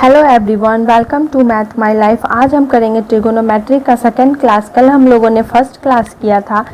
Hello everyone, welcome to math my life. आज हम करेंगे ट्रिगोनोमेट्री का सेकंड क्लास। कल हम लोगों ने फर्स्ट क्लास किया था।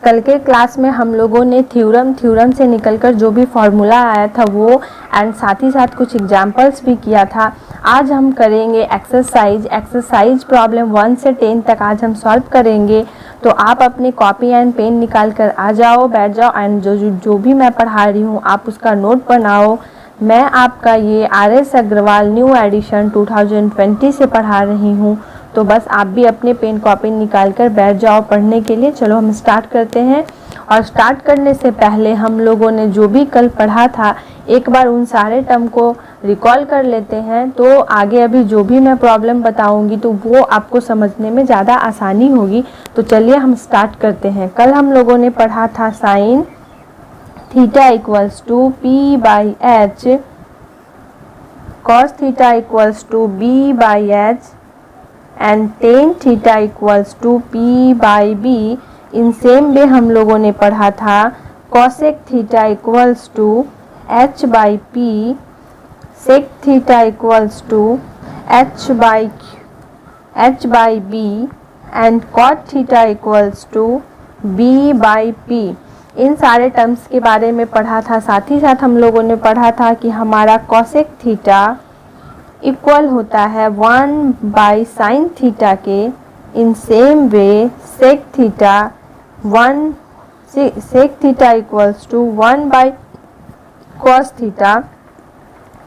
कल के क्लास में हम लोगों ने थ्योरम से निकलकर जो भी फॉर्मूला आया था वो एंड साथ ही साथ कुछ एग्जांपल्स भी किया था। आज हम करेंगे एक्सरसाइज प्रॉब्लम 1 से 10 तक आज हम सॉल्व करेंगे। तो आप अपने कॉपी एंड पेन निकाल कर आ जाओ, बैठ जाओ एंड जो भी मैं पढ़ा रही हूँ आप उसका नोट बनाओ। मैं आपका ये RS अग्रवाल न्यू एडिशन 2020 से पढ़ा रही हूँ। तो बस आप भी अपने पेन कॉपी निकाल कर बैठ जाओ पढ़ने के लिए। चलो हम स्टार्ट करते हैं। और स्टार्ट करने से पहले हम लोगों ने जो भी कल पढ़ा था एक बार उन सारे टर्म को रिकॉल कर लेते हैं। तो आगे अभी जो भी मैं प्रॉब्लम बताऊंगी तो वो आपको समझने में ज़्यादा आसानी होगी। तो चलिए हम स्टार्ट करते हैं। कल हम लोगों ने पढ़ा था sine theta equals to P by H, cos theta equals to B by H and tan theta equals to P by B। In same way हम लोगों ने पढ़ा था cosec theta equals to H by P, sec theta equals to H by B and cot theta equals to B by P। इन सारे terms के बारे में पढ़ा था। साथ ही साथ हम लोगों ने पढ़ा था कि हमारा cosec थीटा इक्वल होता है 1 बाई साइन थीटा के। In same way sec theta equals to 1 by cos theta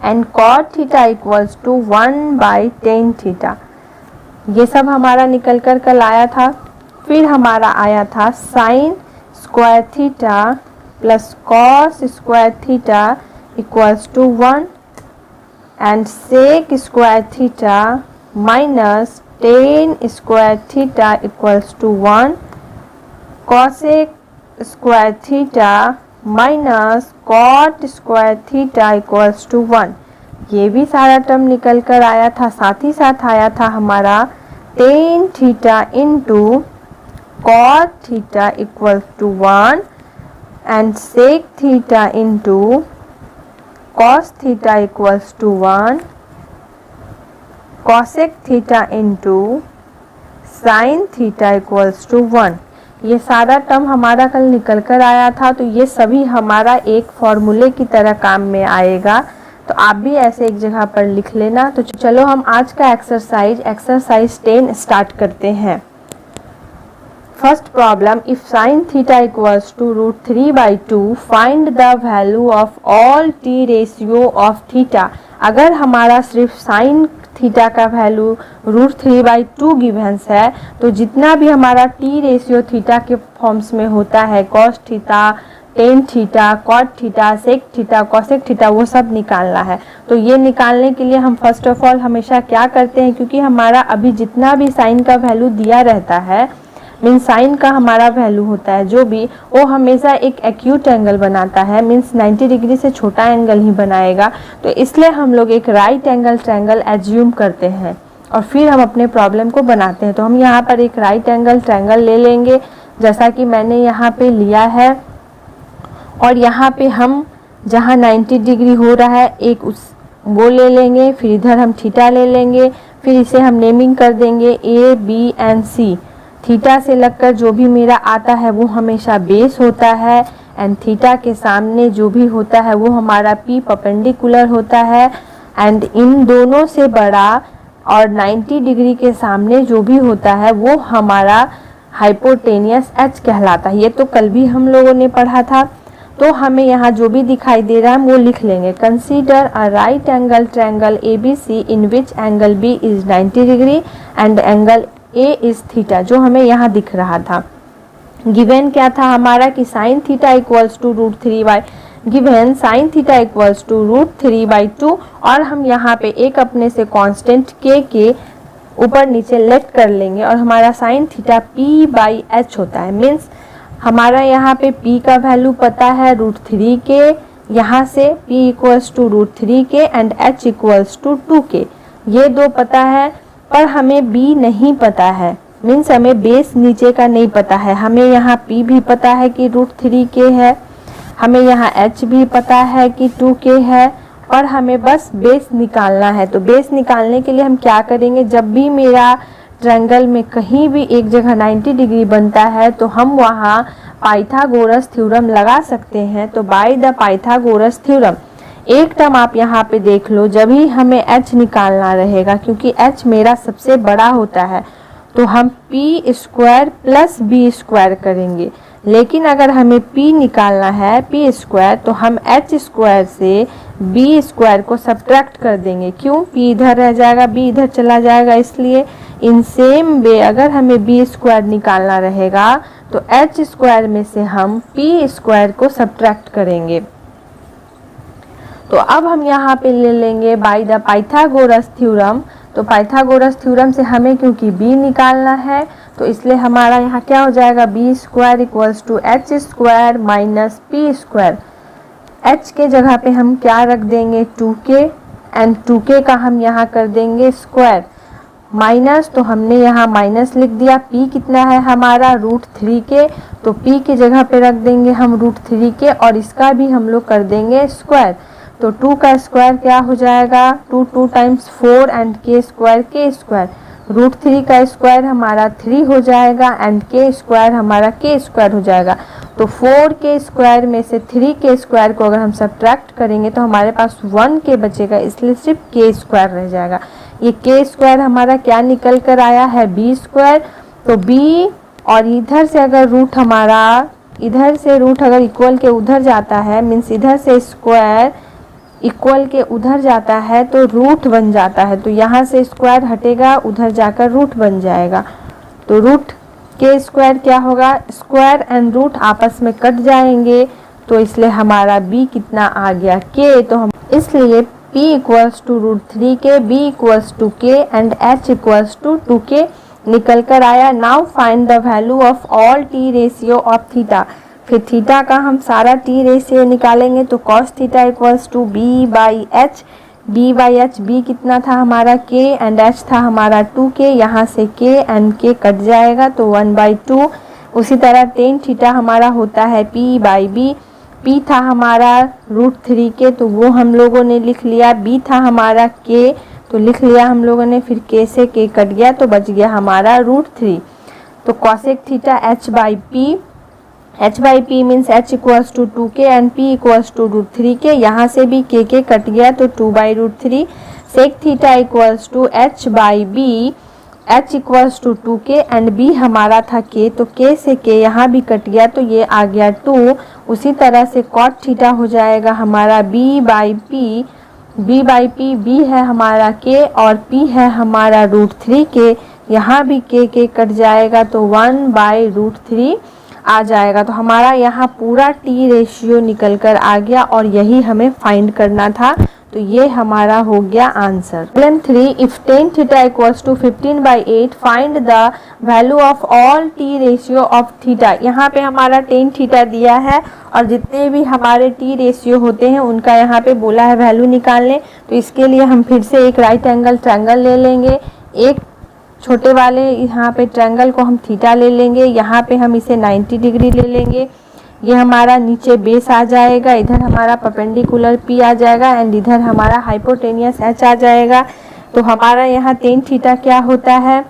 and cot theta equals to 1 by tan theta. ये सब हमारा निकल कर कल आया था। फिर हमारा आया था sine square theta plus cos square theta equals to 1 and sec square theta minus tan square theta equals to 1, cosec square theta minus cot square theta equals to 1। ये भी सारा टर्म निकल कर आया था। साथ ही साथ आया था हमारा tan theta into cot theta equal to 1 and sec theta into cos theta equals to 1, cosec theta into sin theta equals to 1। ये सारा टर्म हमारा कल निकल कर आया था। तो ये सभी हमारा एक फॉर्मूले की तरह काम में आएगा। तो आप भी ऐसे एक जगह पर लिख लेना। तो चलो हम आज का एक्सरसाइज 10 स्टार्ट करते हैं। First problem, if sin theta equals to root 3 by 2, find the value of all t ratio of theta। अगर हमारा सिर्फ sin थीटा का वैल्यू रूट 3 बाई 2 गिवेंस है तो जितना भी हमारा t रेशियो थीटा के फॉर्म्स में होता है cos theta, tan theta, cot theta, sec theta, cosec theta, वो सब निकालना है। तो ये निकालने के लिए हम फर्स्ट ऑफ ऑल हमेशा क्या करते हैं, क्योंकि हमारा अभी जितना भी साइन का वैल्यू दिया रहता है मीन्स साइन का हमारा वैल्यू होता है जो भी, वो हमेशा एक एक्यूट एंगल बनाता है। मीन्स 90 डिग्री से छोटा एंगल ही बनाएगा। तो इसलिए हम लोग एक राइट एंगल ट्रायंगल एज्यूम करते हैं और फिर हम अपने प्रॉब्लम को बनाते हैं। तो हम यहाँ पर एक राइट एंगल ट्रायंगल ले लेंगे जैसा कि मैंने यहाँ पे लिया है। और यहाँ पे हम जहाँ 90 डिग्री हो रहा है एक वो ले लेंगे। फिर इधर हम थीटा ले लेंगे। फिर इसे हम नेमिंग कर देंगे A, B and C। Theta से लगकर जो भी मेरा आता है वो हमेशा बेस होता है एंड थीटा के सामने जो भी होता है वो हमारा P परपेंडिकुलर होता है एंड इन दोनों से बड़ा और 90 डिग्री के सामने जो भी होता है वो हमारा हाइपोटेनियस H कहलाता है। ये तो कल भी हम लोगों ने पढ़ा था। तो हमें यहाँ जो भी दिखाई दे रहा है वो लिख लेंगे। Consider a right angle triangle ABC in which angle B is 90 degree and angle A is theta, जो हमें यहाँ दिख रहा था। गिवन क्या था हमारा कि sine theta equals to root 3 by given sine theta equals to root 3 by 2 और हम यहाँ पे एक अपने से कांस्टेंट के ऊपर नीचे लेफ्ट कर लेंगे और हमारा sine theta P by H होता है। मीन्स हमारा यहाँ पे P का वैल्यू पता है रूट 3 के, यहाँ से P इक्वल्स टू रूट 3 के एंड H इक्वल्स टू 2 के, ये दो पता है। पर हमें B नहीं पता है। मीन्स हमें बेस नीचे का नहीं पता है। हमें यहाँ P भी पता है कि रूट 3 के है, हमें यहाँ H भी पता है कि 2 के है और हमें बस बेस निकालना है। तो बेस निकालने के लिए हम क्या करेंगे, जब भी मेरा ट्रायंगल में कहीं भी एक जगह 90 डिग्री बनता है तो हम वहाँ पाइथागोरस थ्योरम लगा सकते हैं। तो बाय द पाइथागोरस थ्योरम, एक टर्म आप यहाँ पे देख लो, जब भी हमें h निकालना रहेगा, क्योंकि h मेरा सबसे बड़ा होता है, तो हम p square plus b square करेंगे। लेकिन अगर हमें p निकालना है, p स्क्वायर, तो हम h स्क्वायर से b स्क्वायर को सब्ट्रैक्ट कर देंगे। क्यों, p इधर रह जाएगा, b इधर चला जाएगा, इसलिए इन सेम वे अगर हमें b स्क्वायर निकालना रहेगा तो h स्क्वायर में से हम p स्क्वायर को सब्ट्रैक्ट करेंगे। तो अब हम यहाँ पे ले लेंगे बाय द पाइथागोरस थ्योरम। तो पाइथागोरस थ्योरम से हमें क्योंकि b निकालना है तो इसलिए हमारा यहाँ क्या हो जाएगा, b square equals to h square minus p square. h के जगह पे हम क्या रख देंगे, 2k, एंड 2k का हम यहाँ कर देंगे स्क्वायर, माइनस, तो हमने यहाँ माइनस लिख दिया। p कितना है हमारा, √3k, तो p की जगह पे रख देंगे हम √3k और इसका भी हम लोग कर देंगे स्क्वायर। तो 2 का स्क्वायर क्या हो जाएगा, 2 times 4 and k square, k square, √3 का स्क्वायर हमारा 3 हो जाएगा एंड k स्क्वायर हमारा k स्क्वायर हो जाएगा। तो 4k स्क्वायर में से 3k स्क्वायर को अगर हम सब्ट्रैक्ट करेंगे तो हमारे पास 1k बचेगा, इसलिए सिर्फ k स्क्वायर रह जाएगा। ये k स्क्वायर हमारा क्या निकल कर आया है, b स्क्वायर। तो b और इधर से अगर रूट हमारा, इधर से रूट अगर इक्वल के उधर जाता है, मीन्स इधर से स्क्वायर इक्वल के उधर जाता है तो रूट बन जाता है। तो यहाँ से स्क्वायर हटेगा, उधर जाकर रूट बन जाएगा। तो रूट के स्क्वायर क्या होगा, स्क्वायर एंड रूट आपस में कट जाएंगे, तो इसलिए हमारा b कितना आ गया, k। तो हम इसलिए p equals to √3k, b equals to k and h equals to 2k निकल कर आया। Now find the value of all t ratio of theta. फिर थीटा का हम सारा t रेशियो निकालेंगे। तो cos theta equals to b by h, b by h, b कितना था हमारा k एंड h था हमारा 2k, यहाँ से k एंड k कट जाएगा तो 1/2। उसी तरह tan थीटा हमारा होता है p बाई b, p था हमारा √3k, तो वो हम लोगों ने लिख लिया। b था हमारा k, तो लिख लिया हम लोगों ने, फिर k से k कट गया तो बच गया हमारा √3। तो cosec theta h by p, h by p means h equals to 2k and p equals to √3k, यहाँ से भी k कट गया तो 2/√3। Sec theta equals to h by b, h equals to 2k and b हमारा था k, तो k से k यहाँ भी कट गया तो ये आ गया 2। उसी तरह से कॉट थीटा हो जाएगा हमारा b बाई p, b है हमारा k और p है हमारा √3k, यहाँ भी k कट जाएगा तो 1/√3 आ जाएगा। तो हमारा यहाँ पूरा t रेशियो निकल कर आ गया और यही हमें फाइंड करना था। तो ये हमारा हो गया answer. Problem 3, if tan theta equals to 15/8 find the value of all t ratio of theta. यहाँ पे हमारा tan थीटा दिया है और जितने भी हमारे t रेशियो होते हैं उनका यहाँ पे बोला है वैल्यू निकालने। तो इसके लिए हम फिर से एक राइट एंगल ट्रायंगल ले लेंगे, एक छोटे वाले यहाँ पे ट्रायंगल को हम थीटा ले लेंगे, यहाँ पे हम इसे 90 डिग्री ले लेंगे। ये हमारा नीचे बेस आ जाएगा, इधर हमारा परपेंडिकुलर p आ जाएगा एंड इधर हमारा हाइपोटेनियस h आ जाएगा। तो हमारा यहाँ tan थीटा क्या होता है,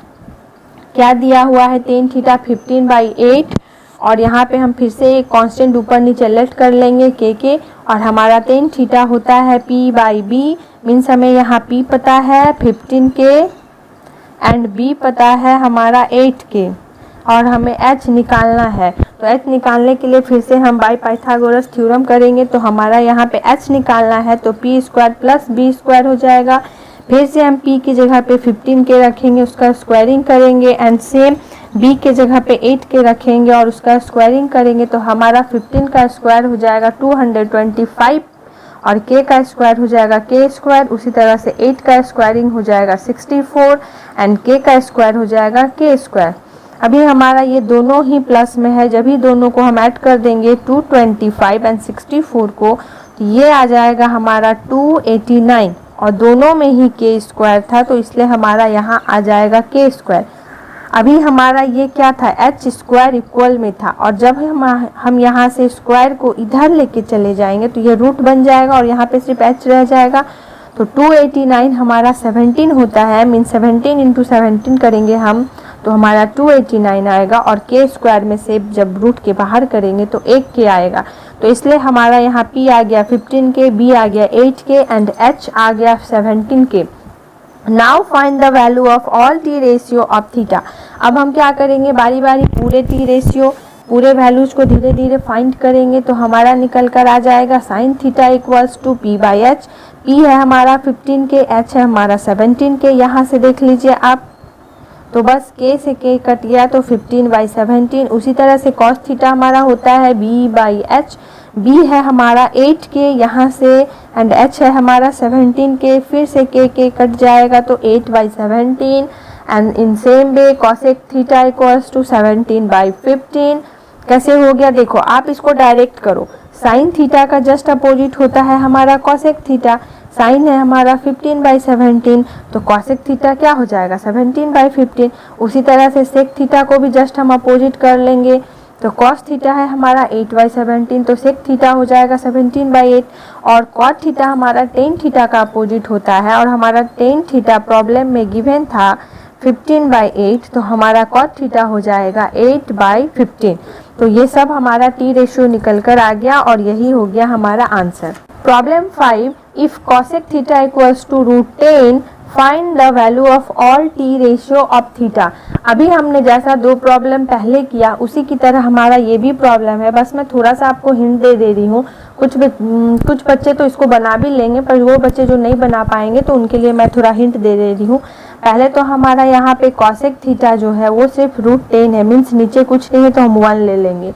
क्या दिया हुआ है, tan थीटा 15/8 और यहाँ पे हम फिर से एक कांस्टेंट ऊपर नीचे लेफ्ट कर लेंगे k और हमारा tan थीटा होता है p/b, मीन्स हमें यहाँ p पता है 15k एंड b पता है हमारा 8k और हमें h निकालना है। तो h निकालने के लिए फिर से हम बाय पाइथागोरस थ्योरम करेंगे। तो हमारा यहाँ पे h निकालना है तो p square plus b square हो जाएगा। फिर से हम p की जगह पे 15k रखेंगे, उसका स्क्वायरिंग करेंगे एंड सेम b के जगह पे 8k रखेंगे और उसका स्क्वायरिंग करेंगे। तो हमारा 15 का स्क्वायर हो जाएगा 225 और k का स्क्वायर हो जाएगा k स्क्वायर। उसी तरह से 8 का स्क्वायरिंग हो जाएगा 64 एंड k का स्क्वायर हो जाएगा k स्क्वायर। अभी हमारा ये दोनों ही प्लस में है, जब ही दोनों को हम ऐड कर देंगे 225 एंड 64 को, तो ये आ जाएगा हमारा 289 और दोनों में ही k स्क्वायर था तो इसलिए हमारा यहाँ आ जाएगा k स्क्वायर। अभी हमारा ये क्या था, एच स्क्वायर इक्वल में था, और जब हम यहाँ से स्क्वायर को इधर लेके चले जाएंगे तो ये रूट बन जाएगा और यहाँ पे सिर्फ एच रह जाएगा। तो 289 हमारा 17 होता है, मीन 17 इंटू 17 करेंगे हम तो हमारा 289 आएगा, और के स्क्वायर में से जब रूट के बाहर करेंगे तो 1 के आएगा। तो इसलिए हमारा यहाँ पी आ गया 15 के, बी आ गया 8 के एंड एच आ गया 17 के। Now find the value of all T ratio of theta. अब हम क्या करेंगे, बारी बारी पूरे टी रेशियो पूरे वैल्यूज को धीरे धीरे फाइंड करेंगे। तो हमारा निकल कर आ जाएगा sine theta equals to p by h. P है हमारा 15 के, एच है हमारा 17 के। यहाँ से देख लीजिए आप, तो बस के से के कट गया तो 15 बाई 17। उसी तरह से कॉस थीटा हमारा होता है बी बाई एच। बी है हमारा 8 के यहाँ से एंड एच है हमारा 17 के, फिर से के कट जाएगा तो 8 by 17 and in same way cosec theta equals to 17 by 15। कैसे हो गया देखो, आप इसको डायरेक्ट करो। साइन थीटा का जस्ट अपोजिट होता है हमारा कॉसेक थीटा। साइन है हमारा 15 बाई 17 तो कॉसेक थीटा क्या हो जाएगा 17 बाई 15। उसी तरह से सेक थीटा को भी जस्ट हम अपोजिट कर लेंगे। तो कॉस थीटा है हमारा 8 बाई 17 तो सेक थीटा हो जाएगा 17 बाई 8। और कॉट थीटा हमारा टेन थीटा का अपोजिट होता है, और हमारा टेन थीटा प्रॉब्लम में गिवन था 15 बाई 8, तो हमारा कॉट थीटा हो जाएगा 8 बाई 15। तो ये सब हमारा टी रेशियो निकल कर आ गया और यही हो गया हमारा answer. Problem 5, if cosec theta equals to √10 find the value of all T ratio of theta. अभी हमने जैसा दो प्रॉब्लम पहले किया उसी की तरह हमारा ये भी प्रॉब्लम है, बस मैं थोड़ा सा आपको हिंट दे रही हूँ। कुछ बच्चे तो इसको बना भी लेंगे, पर वो बच्चे जो नहीं बना पाएंगे तो उनके लिए मैं थोड़ा हिंट दे रही हूँ। पहले तो हमारा यहाँ पे कॉसेक थीटा जो है वो सिर्फ √10 है, मीन्स नीचे कुछ नहीं है तो हम 1 ले लेंगे।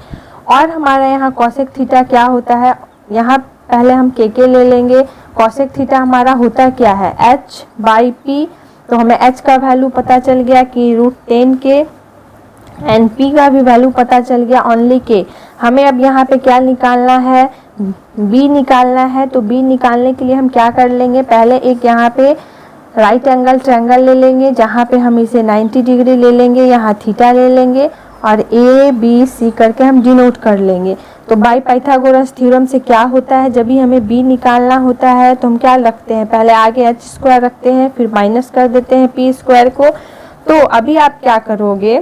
और हमारा यहाँ कॉसेक थीटा क्या होता है, यहाँ पहले हम के ले लेंगे। कॉसेक थीटा हमारा होता क्या है h बाई पी, तो हमें h का वैल्यू पता चल गया कि √10 के एंड p का भी वैल्यू पता चल गया ओनली के। हमें अब यहाँ पे क्या निकालना है, b निकालना है। तो b निकालने के लिए हम क्या कर लेंगे, पहले एक यहाँ पे राइट एंगल ट्रायंगल ले लेंगे जहाँ पे हम इसे 90 डिग्री ले लेंगे, यहाँ थीटा ले लेंगे और ए बी सी करके हम डिनोट कर लेंगे। तो बाई पाइथागोरस थ्योरम से क्या होता है, जब भी हमें b निकालना होता है तो हम क्या रखते हैं, पहले आगे h स्क्वायर रखते हैं फिर माइनस कर देते हैं p स्क्वायर को। तो अभी आप क्या करोगे,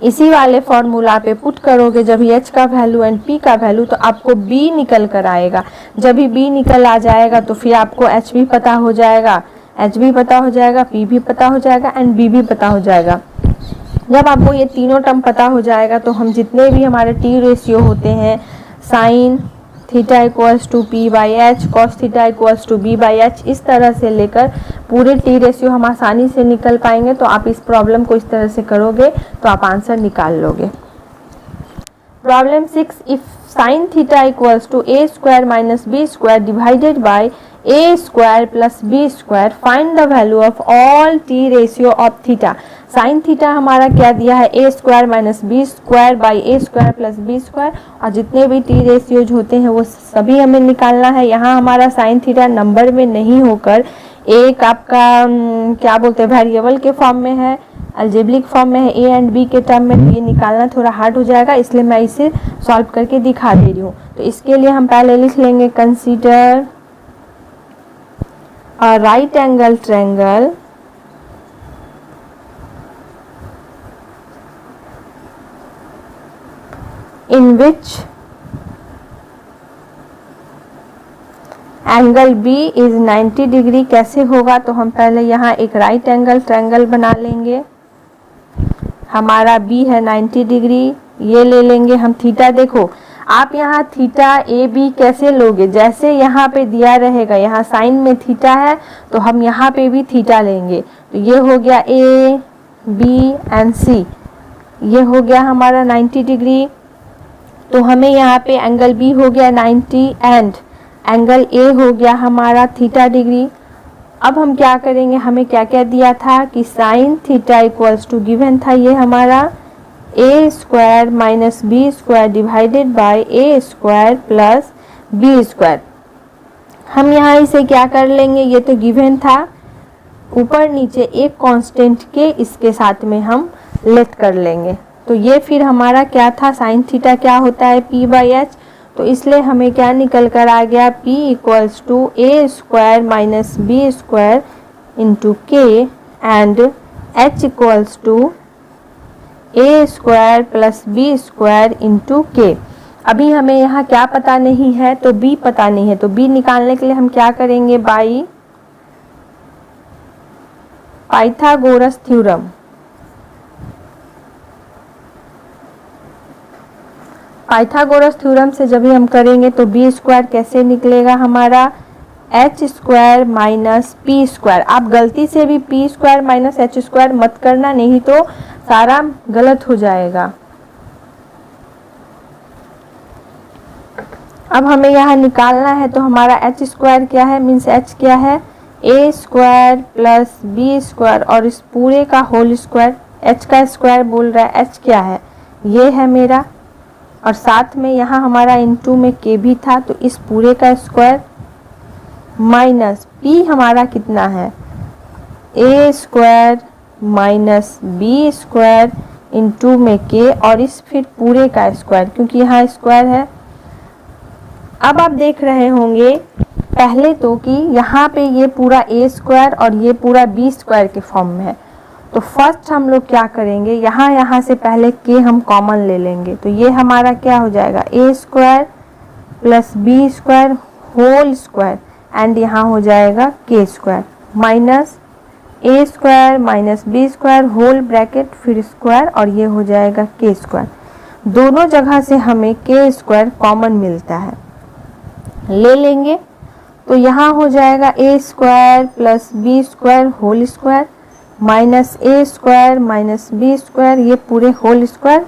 इसी वाले फॉर्मूला पे पुट करोगे जब भी h का वैल्यू एंड p का वैल्यू, तो आपको b निकल कर आएगा। जब भी b निकल आ जाएगा तो फिर आपको h भी पता हो जाएगा, h भी पता हो जाएगा, p भी पता हो जाएगा एंड b भी पता हो जाएगा। जब आपको ये तीनों टर्म पता हो जाएगा तो हम जितने भी हमारे टी रेशियो होते हैं, sine theta equals to p by h, cos theta equals to b by h, इस तरह से लेकर पूरे टी रेशियो हम आसानी से निकल पाएंगे। तो आप इस प्रॉब्लम को इस तरह से करोगे तो आप आंसर निकाल लोगे। Problem 6, if sine theta equals to a square minus b square divided by a square plus b square find the value of all T ratio of theta. Sine theta हमारा क्या दिया है, a square minus b square by a square plus b square, और जितने भी T ratios होते हैं वो सभी हमें निकालना है। यहाँ हमारा साइन थीटा नंबर में नहीं होकर एक आपका क्या बोलते हैं वेरिएबल के फॉर्म में है, अलजेब्रिक फॉर्म में है ए एंड बी के टर्म में। ये निकालना थोड़ा हार्ड हो जाएगा, इसलिए मैं इसे सॉल्व करके दिखा दे रही हूँ। तो इसके लिए हम पहले लिख लेंगे consider a right angle triangle in which angle B is 90 degree. कैसे होगा, तो हम पहले यहाँ एक राइट एंगल ट्रायंगल बना लेंगे। हमारा B है 90 डिग्री, ये ले लेंगे हम थीटा। देखो आप यहाँ थीटा ए बी कैसे लोगे, जैसे यहाँ पे दिया रहेगा, यहाँ साइन में थीटा है तो हम यहाँ पे भी थीटा लेंगे। तो ये हो गया ए बी एंड सी, ये हो गया हमारा 90 डिग्री। तो हमें यहाँ पे एंगल बी हो गया 90 एंड एंगल ए हो गया हमारा थीटा डिग्री। अब हम क्या करेंगे, हमें क्या क्या दिया था कि sine theta equals to given था ये हमारा a square minus b square divided by a square plus b square. हम यहाँ इसे क्या कर लेंगे, ये तो गिवन था, ऊपर नीचे एक कांस्टेंट के इसके साथ में हम लेट कर लेंगे। तो ये फिर हमारा क्या था, साइन थीटा क्या होता है p/h, तो इसलिए हमें क्या निकल कर आ गया, p equals to a square minus b square into k and h equals to a square plus b square into k। अभी हमें यहाँ क्या पता नहीं है, तो b पता नहीं है, तो b निकालने के लिए हम क्या करेंगे, by Pythagoras theorem. Pythagoras theorem से जब भी हम करेंगे तो बी स्क्वायर कैसे निकलेगा हमारा, H square minus P square. आप गलती से भी P square minus H square मत करना, नहीं तो सारा गलत हो जाएगा। अब हमें यहाँ निकालना है, तो हमारा एच स्क्वायर क्या है, मीन्स एच क्या है, a square plus b square और इस पूरे का होल स्क्वायर। एच का स्क्वायर बोल रहा है, एच क्या है, ये है मेरा, और साथ में यहाँ हमारा इनटू में के भी था, तो इस पूरे का स्क्वायर माइनस पी हमारा कितना है, a square minus b square into में के और इस फिर पूरे का स्क्वायर, क्योंकि यहाँ स्क्वायर है। अब आप देख रहे होंगे पहले तो कि यहाँ पे ये पूरा ए स्क्वायर और ये पूरा बी स्क्वायर के फॉर्म में है, तो फर्स्ट हम लोग क्या करेंगे, यहाँ से पहले के हम कॉमन ले लेंगे, तो ये हमारा क्या हो जाएगा, a square plus b square whole square and यहाँ हो जाएगा k square minus a square minus b square whole bracket फिर स्क्वायर और ये हो जाएगा के स्क्वायर। दोनों जगह से हमें के स्क्वायर कॉमन मिलता है, ले लेंगे, तो यहाँ हो जाएगा a square plus b square whole square minus a square minus b square, ये पूरे होल स्क्वायर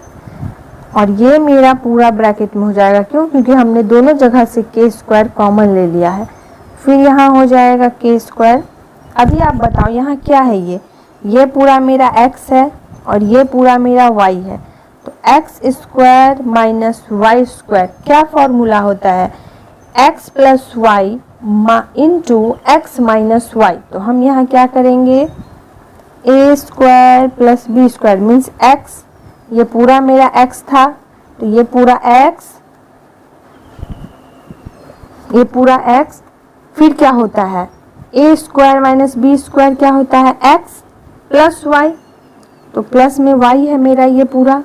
और ये मेरा पूरा ब्रैकेट में हो जाएगा। क्यों, क्योंकि हमने दोनों जगह से के स्क्वायर कॉमन ले लिया है। फिर यहाँ हो जाएगा के स्क्वायर। अभी आप बताओ यहाँ क्या है, ये पूरा मेरा x है और ये पूरा मेरा y है, तो x square minus y square क्या फॉर्मूला होता है, x plus y into x minus y. तो हम यहाँ क्या करेंगे, a square plus b square means x, ये पूरा मेरा x था तो ये पूरा x, ये पूरा x, फिर क्या होता है a square minus b square क्या होता है x प्लस वाई, तो प्लस में y है मेरा ये पूरा,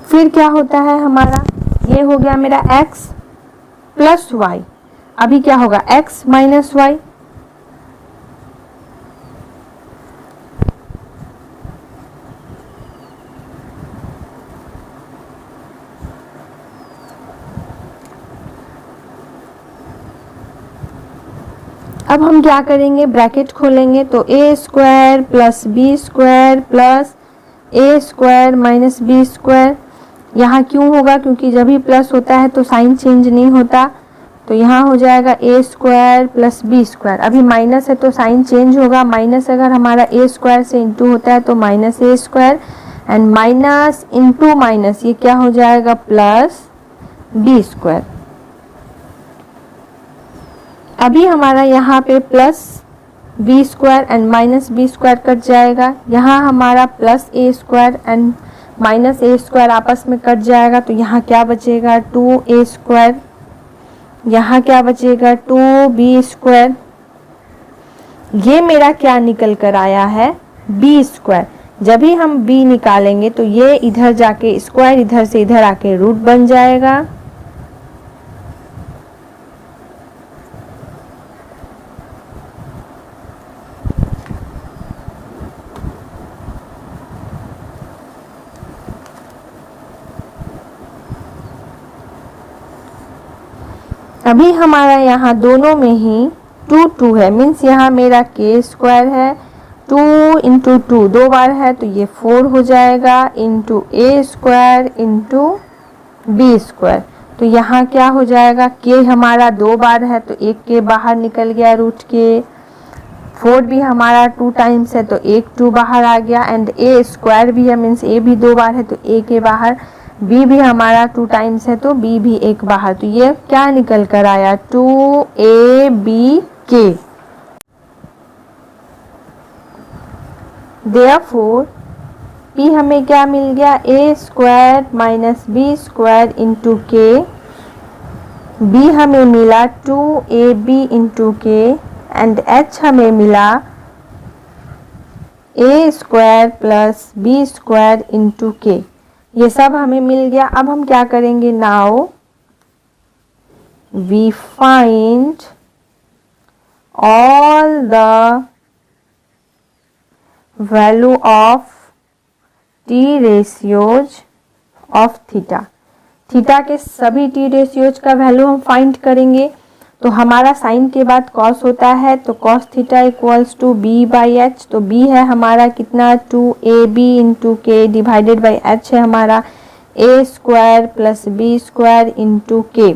फिर क्या होता है हमारा, ये हो गया मेरा x प्लस वाई। अभी क्या होगा x माइनस वाई, अब हम क्या करेंगे, ब्रैकेट खोलेंगे, तो a square plus b square plus a square minus b square. यहाँ क्यों होगा, क्योंकि जब भी प्लस होता है तो साइन चेंज नहीं होता, तो यहाँ हो जाएगा a square plus b square. अभी माइनस है तो साइन चेंज होगा, माइनस अगर हमारा ए स्क्वायर से इंटू होता है तो minus a square and minus into minus ये क्या हो जाएगा प्लस बी स्क्वायर। अभी हमारा यहाँ पे plus b square and minus b square cut जाएगा, यहाँ हमारा plus a square and minus a square आपस में कट जाएगा, तो यहाँ क्या बचेगा 2a स्क्वायर, यहाँ क्या बचेगा 2b स्क्वायर। ये मेरा क्या निकल कर आया है b स्क्वायर। जब भी हम b निकालेंगे तो ये इधर जाके स्क्वायर इधर से इधर आके रूट बन जाएगा, अभी हमारा यहाँ दोनों में ही 2 है, मीन्स यहाँ मेरा के स्क्वायर है, 2 इंटू 2 दो बार है तो ये 4 हो जाएगा इंटू ए स्क्वायर इंटू बी स्क्वायर। तो यहाँ क्या हो जाएगा, के हमारा 2 बार है तो एक के बाहर निकल गया रूट के, 4 भी हमारा 2 टाइम्स है तो एक 2 बाहर आ गया एंड ए स्क्वायर भी है, मीन्स ए भी 2 बार है तो ए के बाहर, b भी हमारा 2 टाइम्स है तो b भी एक बाहर, तो ये क्या निकल कर आया 2ab k। देयरफॉर p हमें क्या मिल गया, a square minus b square into k, b हमें मिला 2ab इंटू के एंड h हमें मिला a square plus b square into k. ये सब हमें मिल गया। अब हम क्या करेंगे, now we find all the value of t ratios of theta. Theta के सभी टी रेशियोज का वैल्यू हम फाइंड करेंगे। तो हमारा साइन के बाद कॉस होता है, तो cos theta equals to b by h. तो बी है हमारा कितना, 2ab इंटू के डिवाइडेड बाई एच है हमारा a square plus b square into k.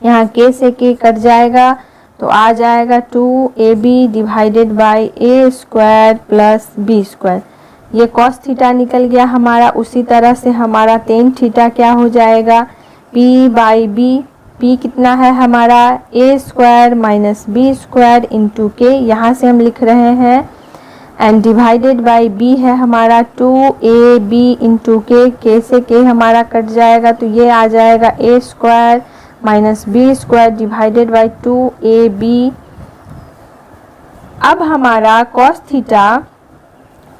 यहाँ के से के कट जाएगा तो आ जाएगा 2ab divided by a square plus b square. ये कॉस थीटा निकल गया हमारा। उसी तरह से हमारा टेन थीटा क्या हो जाएगा, p बाई बी। p कितना है हमारा, a square minus b square into k, यहाँ से हम लिख रहे हैं, एंड डिवाइडेड बाई b है हमारा 2ab इंटू के से के हमारा कट जाएगा तो ये आ जाएगा a square minus b square divided by 2ab। अब हमारा कॉस थीटा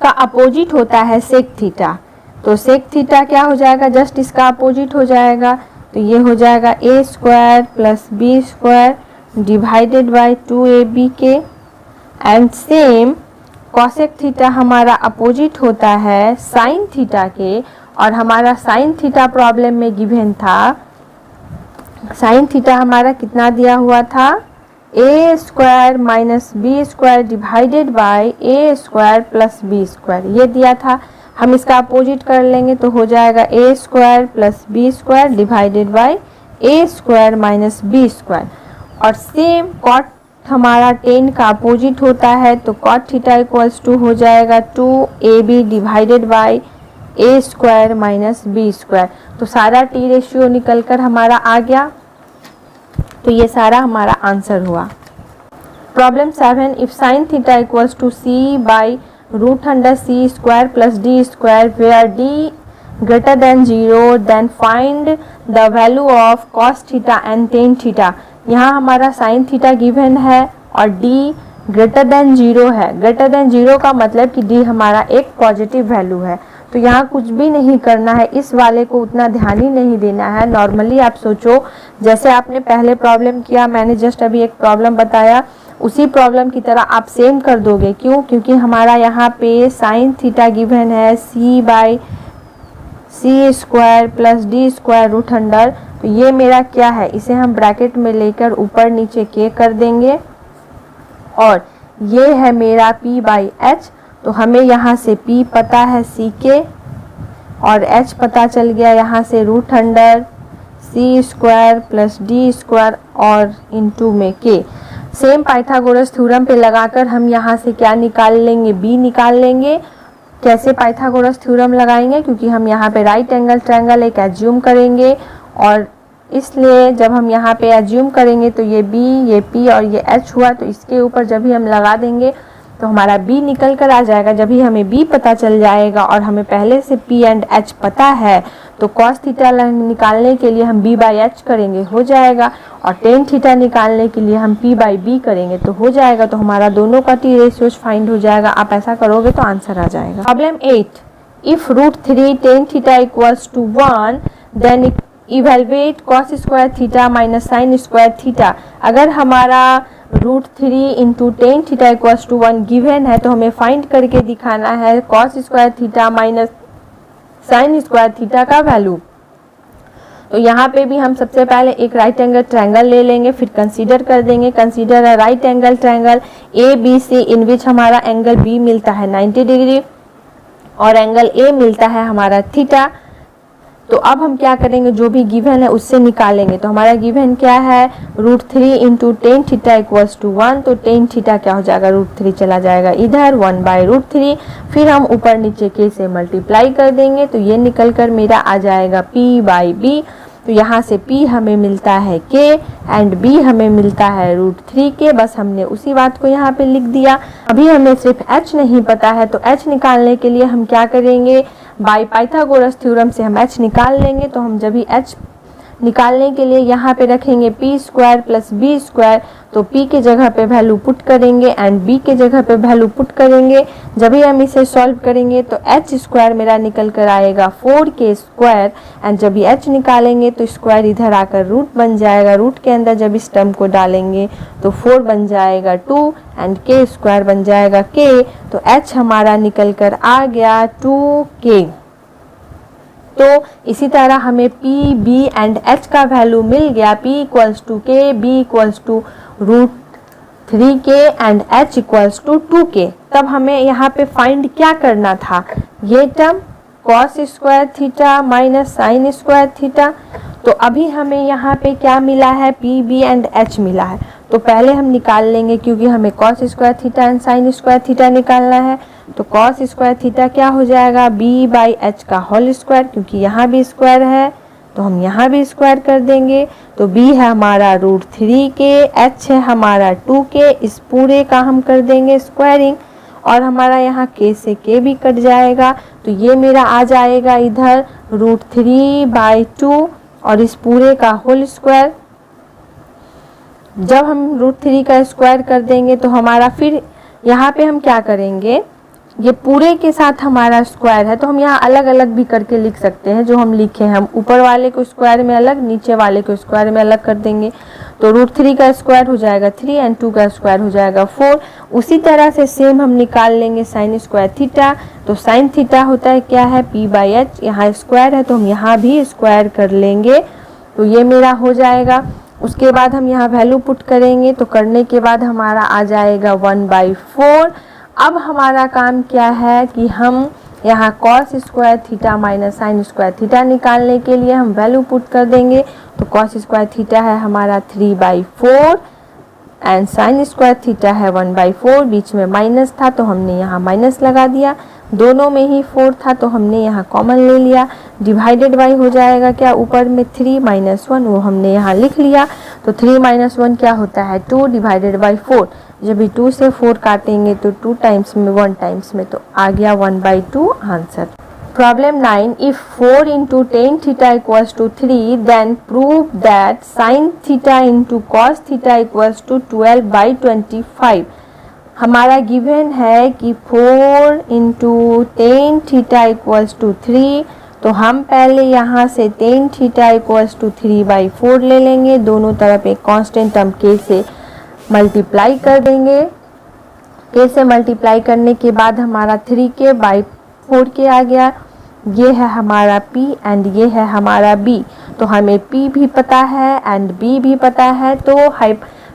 का अपोजिट होता है सेक थीटा, तो सेक थीटा क्या हो जाएगा, जस्ट इसका अपोजिट हो जाएगा। तो ये हो जाएगा a square plus b square divided by 2ab k. And same cosec theta हमारा अपोजिट होता है साइन थीटा के, और हमारा साइन थीटा प्रॉब्लम में गिवन था, साइन थीटा हमारा कितना दिया हुआ था, a square minus b square divided by a square plus b square, ये दिया था। हम इसका अपोजिट कर लेंगे तो हो जाएगा a square plus b square divided by a square minus b square. और सेम कॉट हमारा टेन का अपोजिट होता है, तो कॉट थीटा इक्वल्स टू हो जाएगा 2ab divided by a square minus b square. तो सारा टी रेशियो निकल कर हमारा आ गया। तो ये सारा हमारा आंसर हुआ। Problem 7, if sine theta equals to c by root under c square plus d square where d greater than 0 then find the value of cos theta and tan theta. यहाँ हमारा साइन थीटा गिवन है और D greater than 0 है। Greater than 0 का मतलब कि D हमारा एक पॉजिटिव वैल्यू है। तो यहाँ कुछ भी नहीं करना है, इस वाले को उतना ध्यान ही नहीं देना है। नॉर्मली आप सोचो जैसे आपने पहले प्रॉब्लम किया, मैंने जस्ट अभी एक प्रॉब्लम बताया, उसी प्रॉब्लम की तरह आप सेम कर दोगे। क्यों? क्योंकि हमारा यहाँ पे साइन थीटा गिवन है c by c square plus d square root under. तो ये मेरा क्या है, इसे हम ब्रैकेट में लेकर ऊपर नीचे के कर देंगे, और ये है मेरा p बाई एच। तो हमें यहाँ से p पता है c के, और h पता चल गया यहाँ से root under c square plus d square और इंटू में के। सेम पाइथागोरस थ्योरम पे लगाकर हम यहाँ से क्या निकाल लेंगे, b निकाल लेंगे। कैसे पाइथागोरस थ्योरम लगाएंगे, क्योंकि हम यहाँ पे राइट एंगल ट्रायंगल एक एज्यूम करेंगे, और इसलिए जब हम यहाँ पे एज्यूम करेंगे तो ये b, ये p और ये h हुआ, तो इसके ऊपर जब भी हम लगा देंगे तो हमारा b निकल कर आ जाएगा। जब भी हमें b पता चल जाएगा और हमें पहले से p एंड h पता है, तो cos थीटा निकालने के लिए हम b बाई एच करेंगे, हो जाएगा, और टेन थीटा निकालने के लिए हम p बाई b करेंगे तो हो जाएगा। तो हमारा दोनों का टी रेशियोज फाइंड हो जाएगा। आप ऐसा करोगे तो आंसर आ जाएगा। Problem 8, if root 3 tan theta equals to 1 then evaluate cos square theta minus sine square theta. अगर हमारा root 3 into tan theta equals to 1 given है, तो हमें फाइंड करके दिखाना है cos square theta minus sine square theta का value. तो यहाँ पे भी हम सबसे पहले एक राइट एंगल ट्रायंगल ले लेंगे, फिर कंसीडर कर देंगे। Consider a right angle triangle A B C in which हमारा एंगल बी मिलता है 90 डिग्री और एंगल ए मिलता है हमारा थीटा। तो अब हम क्या करेंगे, जो भी गिवन है उससे निकालेंगे। तो हमारा गिवन क्या है, root 3 into tan theta equals to 1। तो टेन थीटा क्या हो जाएगा, रूट 3 चला जाएगा इधर, 1 बाई रूट 3। फिर हम ऊपर नीचे के से मल्टीप्लाई कर देंगे, तो ये निकल कर मेरा आ जाएगा p बाई बी। तो यहाँ से p हमें मिलता है k एंड b हमें मिलता है √3k। बस हमने उसी बात को यहाँ पे लिख दिया। अभी हमें सिर्फ h नहीं पता है, तो h निकालने के लिए हम क्या करेंगे, बाय पाइथागोरस थ्योरम से हम h निकाल लेंगे। तो हम जब भी h निकालने के लिए यहाँ पे रखेंगे p square plus b square, तो p के जगह पे वैल्यू पुट करेंगे एंड b के जगह पे वैल्यू पुट करेंगे। जब भी हम इसे सॉल्व करेंगे तो h स्क्वायर मेरा निकल कर आएगा 4k स्क्वायर एंड जब भी h निकालेंगे तो स्क्वायर इधर आकर रूट बन जाएगा। रूट के अंदर जब इस टर्म को डालेंगे तो 4 बन जाएगा 2 एंड k स्क्वायर बन जाएगा k। तो h हमारा निकल कर आ गया 2k। तो इसी तरह हमें p, b एंड h का वैल्यू मिल गया। p equals to k, b equals to √3k and h equals to 2k। तब हमें यहाँ पे फाइंड क्या करना था, ये term cos square theta minus sine square theta. तो अभी हमें यहाँ पे क्या मिला है, p, b एंड h मिला है। तो पहले हम निकाल लेंगे क्योंकि हमें cos square theta and sign square theta निकालना है। तो cos स्क्वायर थीटा क्या हो जाएगा, b बाई h का होल स्क्वायर, क्योंकि यहाँ भी स्क्वायर है तो हम यहाँ भी स्क्वायर कर देंगे। तो b है हमारा √3k, h है हमारा 2k, इस पूरे का हम कर देंगे स्क्वायरिंग और हमारा यहाँ k से k भी कट जाएगा। तो ये मेरा आ जाएगा इधर √3/2 और इस पूरे का होल स्क्वायर। जब हम √3 का स्क्वायर कर देंगे तो हमारा फिर यहाँ पे हम क्या करेंगे, ये पूरे के साथ हमारा स्क्वायर है तो हम यहाँ अलग अलग भी करके लिख सकते हैं। जो हम लिखे हम ऊपर वाले को स्क्वायर में अलग, नीचे वाले को स्क्वायर में अलग कर देंगे। तो √3 का स्क्वायर हो जाएगा 3 एंड 2 का स्क्वायर हो जाएगा 4। उसी तरह से सेम हम निकाल लेंगे साइन स्क्वायर थीटा। तो साइन थीटा होता है क्या है, p/h, यहाँ स्क्वायर है तो हम यहाँ भी स्क्वायर कर लेंगे। तो ये मेरा हो जाएगा। उसके बाद हम यहाँ वैल्यू पुट करेंगे तो करने के बाद हमारा आ जाएगा 1/4। अब हमारा काम क्या है कि हम यहाँ cos square theta minus sine square theta निकालने के लिए हम वैल्यू पुट कर देंगे। तो cos स्क्वायर थीटा है हमारा 3/4 एंड साइन स्क्वायर थीटा है 1/4। बीच में माइनस था तो हमने यहाँ माइनस लगा दिया, दोनों में ही 4 था तो हमने यहाँ कॉमन ले लिया। डिवाइडेड बाई हो जाएगा क्या, ऊपर में 3 - 1 वो हमने यहाँ लिख लिया। तो 3 - 1 क्या होता है, 2 डिवाइडेड बाई 4। जब भी 2 से 4 काटेंगे तो 2 टाइम्स में 1 टाइम्स में, तो आ गया 1/2 answer. Problem 9. If 4 into tan theta equals to 3, then prove that sin theta into cos theta equals to 12/25. हमारा गिवन है कि 4 into tan theta equals to 3, तो हम पहले यहाँ से tan theta equals to 3/4 ले लेंगे। दोनों तरफ एक कांस्टेंट टर्म k से मल्टीप्लाई कर देंगे। k से मल्टीप्लाई करने के बाद हमारा 3k/4k आ गया। ये है हमारा p एंड ये है हमारा b। तो हमें p भी पता है एंड b भी पता है। तो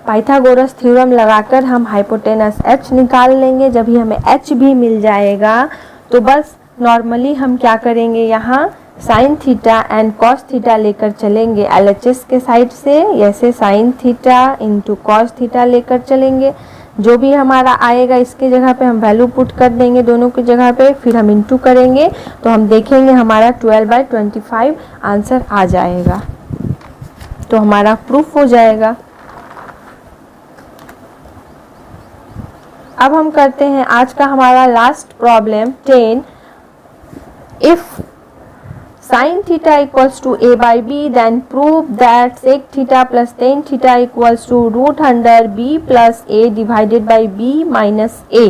पाइथागोरस थ्योरम लगाकर हम हाइपोटेनस h निकाल लेंगे। जब ही हमें h भी मिल जाएगा तो बस नॉर्मली हम क्या करेंगे, यहाँ sine theta and cos theta लेकर चलेंगे LHS के साइड से। ऐसे sine theta into cos theta लेकर चलेंगे। जो भी हमारा आएगा इसके जगह पे हम वैल्यू पुट कर देंगे दोनों की जगह पे, फिर हम इंटू करेंगे तो हम देखेंगे हमारा 12/25 आंसर आ जाएगा। तो हमारा प्रूफ हो जाएगा। अब हम करते हैं आज का हमारा last problem 10। If sin theta equals to a/b, then prove that sec theta plus tan theta equals to √b plus a divided by b minus a।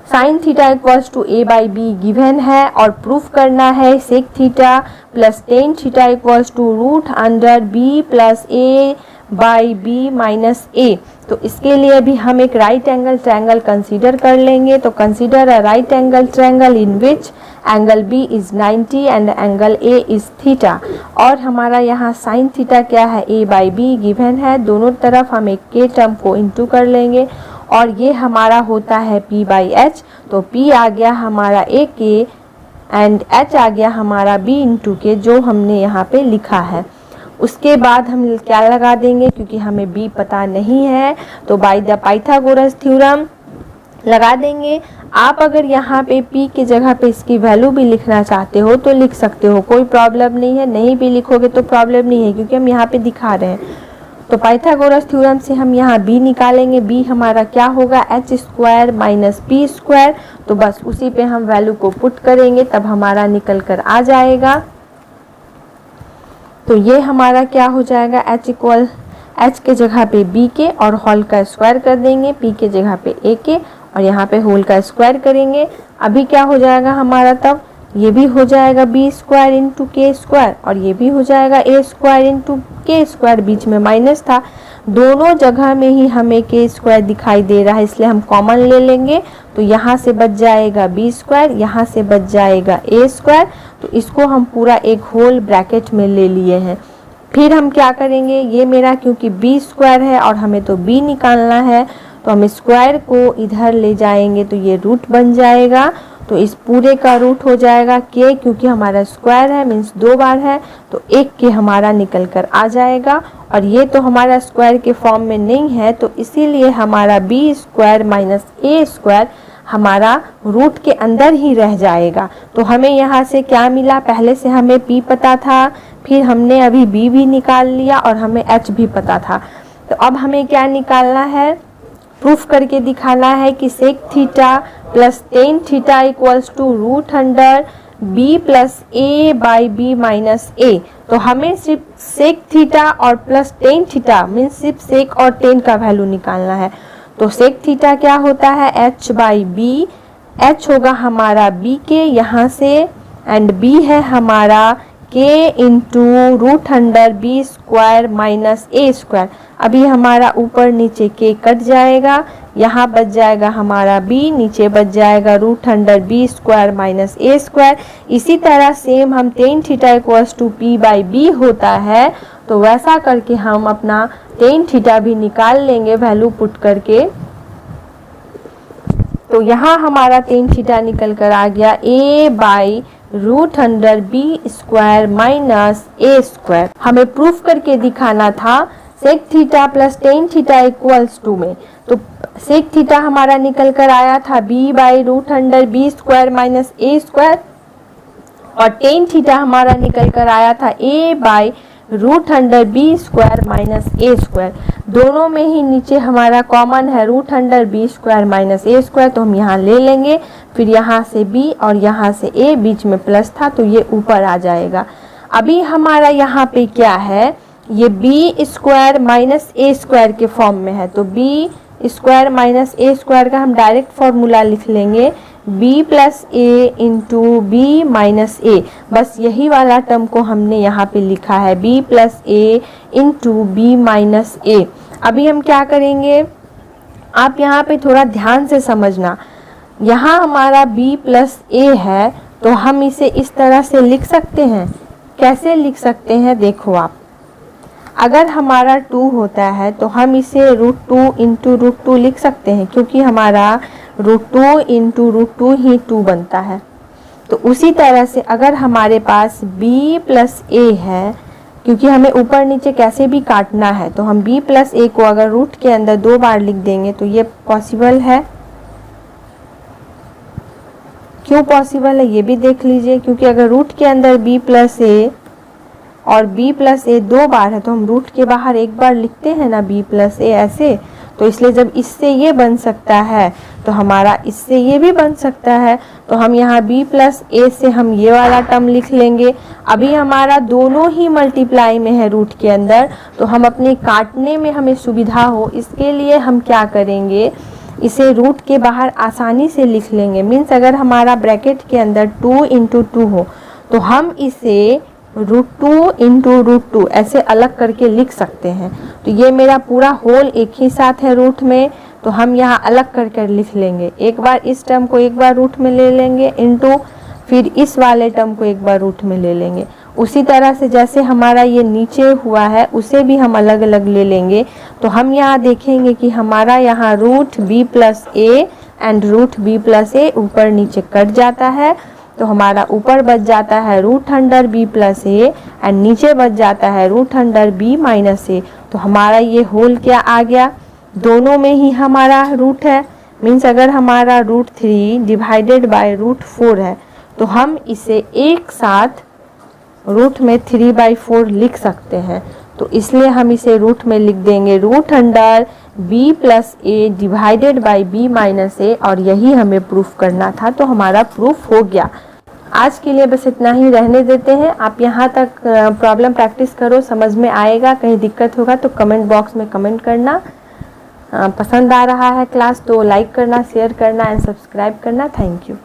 sin theta equals to a/b given है और proof करना है sec theta plus tan theta equals to √b plus a by b minus a। तो इसके लिए भी हम एक राइट एंगल ट्रायंगल कंसीडर कर लेंगे। तो consider a right angle triangle in which angle B is 90 and angle A is theta. और हमारा यहाँ साइन थीटा क्या है, a/b गिवन है। दोनों तरफ हम एक के टर्म को इंटू कर लेंगे और ये हमारा होता है p/h। तो p आ गया हमारा a के एंड h आ गया हमारा b इंटू के, जो हमने यहाँ पे लिखा है। उसके बाद हम क्या लगा देंगे, क्योंकि हमें b पता नहीं है तो बाय द पाइथागोरस थ्योरम लगा देंगे। आप अगर यहाँ पे p की जगह पे इसकी वैल्यू भी लिखना चाहते हो तो लिख सकते हो, कोई प्रॉब्लम नहीं है। नहीं भी लिखोगे तो प्रॉब्लम नहीं है, क्योंकि हम यहाँ पे दिखा रहे हैं। तो पाइथागोरस थ्योरम से हम यहाँ b निकालेंगे। b हमारा क्या होगा, h square minus p square. तो बस उसी पे हम वैल्यू को पुट करेंगे, तब हमारा निकल कर आ जाएगा। तो ये हमारा क्या हो जाएगा, h के जगह पे b के और होल का स्क्वायर कर देंगे, p के जगह पे a के और यहाँ पे होल का स्क्वायर करेंगे। अभी क्या हो जाएगा हमारा, तब ये भी हो जाएगा b स्क्वायर इंटू के स्क्वायर और ये भी हो जाएगा a स्क्वायर इंटू के स्क्वायर। बीच में माइनस था, दोनों जगह में ही हमें के स्क्वायर दिखाई दे रहा है, इसलिए हम कॉमन ले लेंगे। तो यहाँ से बच जाएगा b स्क्वायर, यहाँ से बच जाएगा a स्क्वायर। तो इसको हम पूरा एक होल ब्रैकेट में ले लिए हैं। फिर हम क्या करेंगे, ये मेरा क्योंकि b स्क्वायर है और हमें तो b निकालना है, तो हम स्क्वायर को इधर ले जाएंगे तो ये रूट बन जाएगा। तो इस पूरे का रूट हो जाएगा k, क्योंकि हमारा स्क्वायर है मीन्स 2 बार है, तो 1 k हमारा निकल कर आ जाएगा। और ये तो हमारा स्क्वायर के फॉर्म में नहीं है, तो इसीलिए हमारा b square minus a square हमारा रूट के अंदर ही रह जाएगा। तो हमें यहाँ से क्या मिला, पहले से हमें p पता था, फिर हमने अभी b भी निकाल लिया और हमें h भी पता था। तो अब हमें क्या निकालना है, प्रूफ करके दिखाना है कि sec theta plus tan theta equals to root under b plus a by b minus a। तो हमें सिर्फ सेक थीटा और प्लस टेन थीटा मीन्स सिर्फ सेक और टेन का वैल्यू निकालना है। तो सेक थीटा क्या होता है, h बाई b, h होगा हमारा b के यहाँ से एंड b है हमारा k into root under b square minus a square. अभी हमारा ऊपर नीचे k कट जाएगा, यहाँ बच जाएगा हमारा b, नीचे बच जाएगा root under b square minus a square. इसी तरह सेम हम tan theta equals to p by b होता है, तो वैसा करके हम अपना टेन थीटा भी निकाल लेंगे वैल्यू पुट करके। तो यहाँ हमारा टेन थीटा निकल कर आ गया a by root under b square minus a square. हमें प्रूफ करके दिखाना था sec theta plus tan theta equals to में। तो सेक थीटा हमारा निकल कर आया था b by root under b square minus a square और टेन थीटा हमारा निकल कर आया था a by root under b square minus a square. दोनों में ही नीचे हमारा कॉमन है root under b square minus a square, तो हम यहाँ ले लेंगे। फिर यहाँ से b और यहाँ से a, बीच में प्लस था तो ये ऊपर आ जाएगा। अभी हमारा यहाँ पे क्या है, ये b square minus a square के फॉर्म में है, तो b square minus a square का हम डायरेक्ट फॉर्मूला लिख लेंगे b plus a into b minus a। बस यही वाला टर्म को हमने यहाँ पे लिखा है b plus a into b minus a। अभी हम क्या करेंगे, आप यहाँ पे थोड़ा ध्यान से समझना। यहाँ हमारा b प्लस a है, तो हम इसे इस तरह से लिख सकते हैं। कैसे लिख सकते हैं, देखो आप, अगर हमारा 2 होता है तो हम इसे रूट 2 इंटू रूट 2 लिख सकते हैं, क्योंकि हमारा रूट 2 इंटू रूट 2 ही 2 बनता है। तो उसी तरह से अगर हमारे पास b प्लस a है, क्योंकि हमें ऊपर नीचे कैसे भी काटना है, तो हम b प्लस a को अगर रूट के अंदर 2 बार लिख देंगे तो ये पॉसिबल है। क्यों पॉसिबल है ये भी देख लीजिए, क्योंकि अगर रूट के अंदर b प्लस a और b प्लस a 2 बार है तो हम रूट के बाहर एक बार लिखते हैं ना b प्लस a ऐसे। तो इसलिए जब इससे ये बन सकता है तो हमारा इससे ये भी बन सकता है। तो हम यहाँ b प्लस a से हम ये वाला टर्म लिख लेंगे। अभी हमारा दोनों ही मल्टीप्लाई में है रूट के अंदर, तो हम अपने काटने में हमें सुविधा हो इसके लिए हम क्या करेंगे, इसे रूट के बाहर आसानी से लिख लेंगे। मीन्स अगर हमारा ब्रैकेट के अंदर 2 इंटू 2 हो तो हम इसे रूट 2 इंटू रूट 2 ऐसे अलग करके लिख सकते हैं। तो ये मेरा पूरा होल एक ही साथ है रूट में, तो हम यहाँ अलग करके लिख लेंगे। एक बार इस टर्म को एक बार रूट में ले लेंगे इंटू, फिर इस वाले टर्म को एक बार रूट में ले लेंगे। उसी तरह से जैसे हमारा ये नीचे हुआ है उसे भी हम अलग अलग ले लेंगे। तो हम यहाँ देखेंगे कि हमारा यहाँ root b plus a and root b plus a ऊपर नीचे कट जाता है, तो हमारा ऊपर बच जाता है root under b plus a and नीचे बच जाता है root under b minus a। तो हमारा ये होल क्या आ गया, दोनों में ही हमारा रूट है। मीन्स अगर हमारा √3 डिवाइडेड बाय √4 है तो हम इसे एक साथ रूट में 3/4 लिख सकते हैं। तो इसलिए हम इसे रूट में लिख देंगे √b + a divided by b - a, और यही हमें प्रूफ करना था। तो हमारा प्रूफ हो गया। आज के लिए बस इतना ही रहने देते हैं। आप यहाँ तक प्रॉब्लम प्रैक्टिस करो, समझ में आएगा। कहीं दिक्कत होगा तो कमेंट बॉक्स में कमेंट करना। पसंद आ रहा है क्लास तो लाइक करना, शेयर करना एंड सब्सक्राइब करना। Thank you.